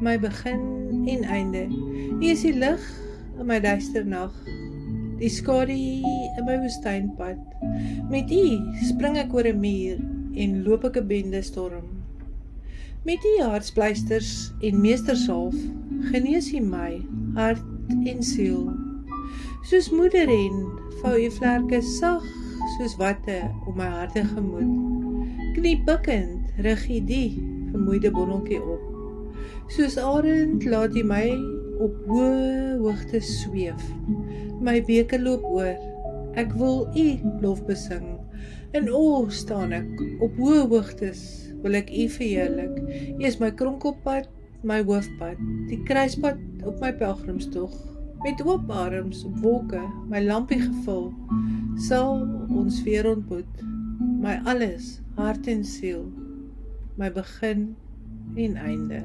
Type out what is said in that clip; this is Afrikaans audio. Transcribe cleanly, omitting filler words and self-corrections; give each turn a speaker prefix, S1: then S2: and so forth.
S1: my begin en einde. U is die lig in my duister nag, die skadu in my woestynpad. Met U spring ek oor 'n muur en loop ek 'n bende storm. Met U hartspleisters en meestershalf genees U my hart en siel. Soos moederhen vou U vlerke sag soos watte om my harte gemoed. Kniebukkend rig U die vermoeide bonneltjie op. Soos arend laat U my op hoë hoogte sweef. My beker loop oor. Ek wil U lof besing. In awe staan ek op hoë hoogtes, wil ek U verheerlik. U is my kronkelpad, my hoofpad, die kruispad op my pelgrimstog. Met oop arms op wolke, my lampie gevul, sal ons weer ontmoet. My alles, hart en siel, my begin en einde.